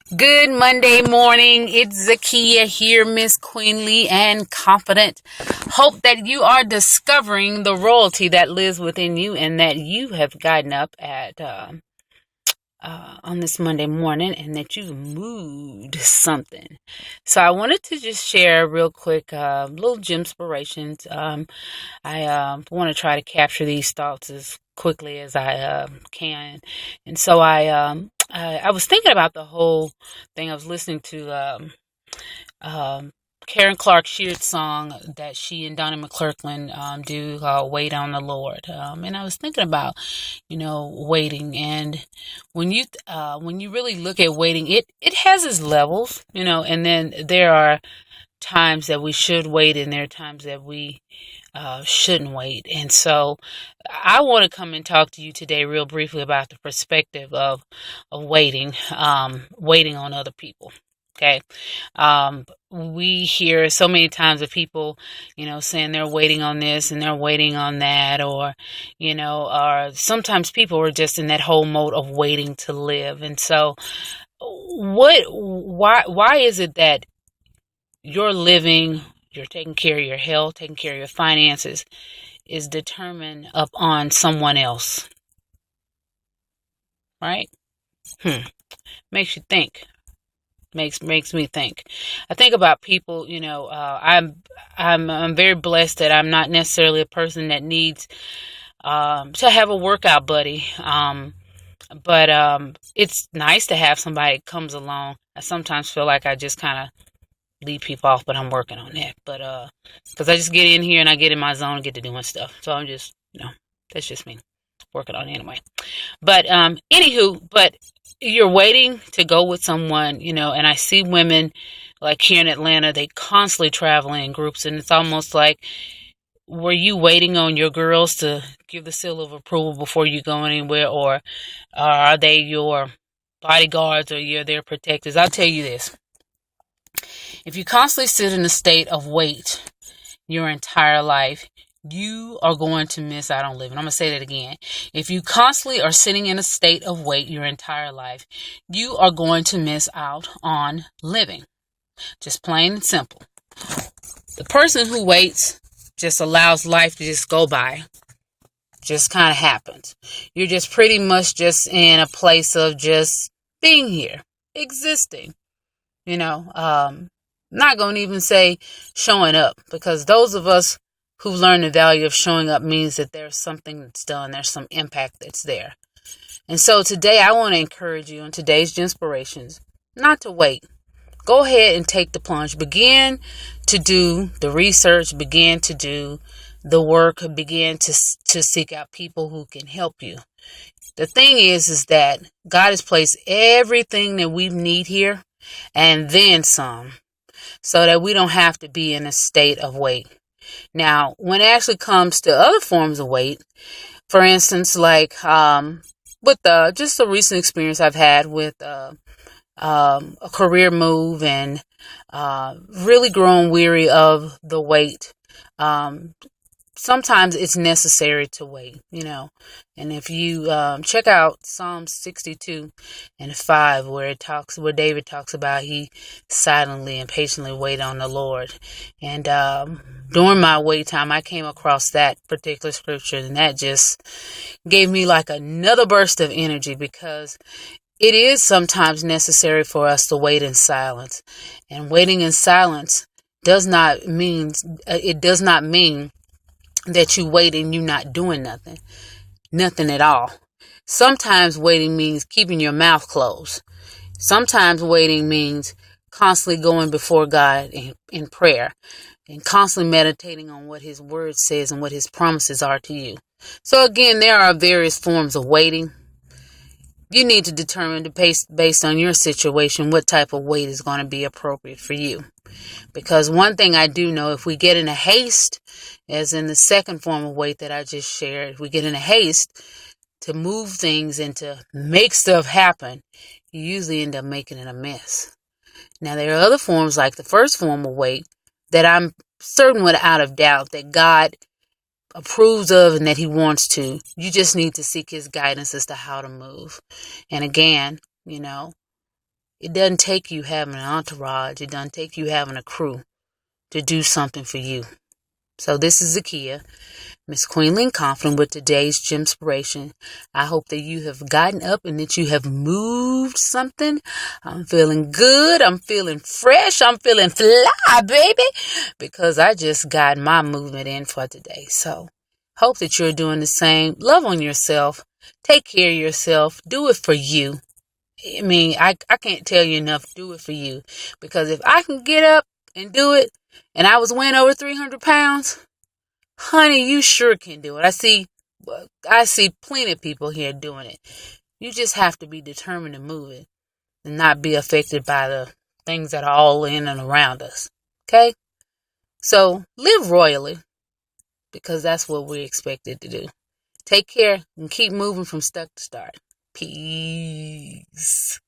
Good Monday morning. It's Zakia here, Miss Queenly and Confident. Hope that you are discovering the royalty that lives within you and that you have gotten up at on this Monday morning and that you've moved something. So I wanted to just share real quick little gem inspirations. I want to try to capture these thoughts as quickly as I can. And so I was thinking about the whole thing. I was listening to um, Karen Clark Sheard's song that she and Donnie McClurkin do called "Wait on the Lord," and I was thinking about, waiting. And when you really look at waiting, it has its levels, and then there are times that we should wait, and there are times that we shouldn't wait. And so I want to come and talk to you today real briefly about the perspective of waiting, waiting on other people. Okay. We hear so many times of people, saying they're waiting on this and they're waiting on that, or sometimes people are just in that whole mode of waiting to live. And so why is it that you're living, you're taking care of your health, taking care of your finances, is determined upon someone else, right? Makes you think. Makes me think. I think about people. I'm very blessed that I'm not necessarily a person that needs to have a workout buddy. But it's nice to have somebody that comes along. I sometimes feel like I just kind of leave people off, but I'm working on that. But because I just get in here and I get in my zone and get to doing stuff. So I'm just, that's just me working on it anyway. But but you're waiting to go with someone, and I see women like here in Atlanta, they constantly travel in groups, and it's almost like, were you waiting on your girls to give the seal of approval before you go anywhere, or are they your bodyguards or you're their protectors? I'll tell you this. If you constantly sit in a state of wait your entire life, you are going to miss out on living. I'm going to say that again. If you constantly are sitting in a state of wait your entire life, you are going to miss out on living. Just plain and simple. The person who waits just allows life to just go by. Just kind of happens. You're just pretty much just in a place of just being here, existing. Not going to even say showing up, because those of us who've learned the value of showing up means that there's something that's done, there's some impact that's there. And so today I want to encourage you in today's Inspirations not to wait. Go ahead and take the plunge. Begin to do the research, begin to do the work, begin to seek out people who can help you. The thing is that God has placed everything that we need here and then some, so that we don't have to be in a state of wait. Now, when it actually comes to other forms of wait, for instance, like with just a recent experience I've had with a career move and really growing weary of the wait. Sometimes it's necessary to wait, and if you check out Psalm 62:5, where David talks about he silently and patiently wait on the Lord. And during my wait time, I came across that particular scripture, and that just gave me like another burst of energy, because it is sometimes necessary for us to wait in silence. And waiting in silence does not mean that you wait and you're not doing nothing at all. Sometimes waiting means keeping your mouth closed. Sometimes waiting means constantly going before God in prayer and constantly meditating on what His Word says and what His promises are to you. So again, there are various forms of waiting. You need to determine based on your situation what type of wait is going to be appropriate for you. Because one thing I do know, if we get in a haste, as in the second form of wait that I just shared, if we get in a haste to move things and to make stuff happen, you usually end up making it a mess. Now, there are other forms, like the first form of wait, that I'm certain without a doubt that God approves of and that He wants to. You just need to seek His guidance as to how to move. And again, It doesn't take you having an entourage. It doesn't take you having a crew to do something for you. So this is Zakia, Miss Queenly and Confident with today's Gym Inspiration. I hope that you have gotten up and that you have moved something. I'm feeling good. I'm feeling fresh. I'm feeling fly, baby, because I just got my movement in for today. So hope that you're doing the same. Love on yourself. Take care of yourself. Do it for you. I mean, I can't tell you enough. Do it for you. Because if I can get up and do it, and I was weighing over 300 pounds, honey, you sure can do it. I see plenty of people here doing it. You just have to be determined to move it and not be affected by the things that are all in and around us. Okay? So live royally, because that's what we're expected to do. Take care and keep moving from stuck to start. Peace.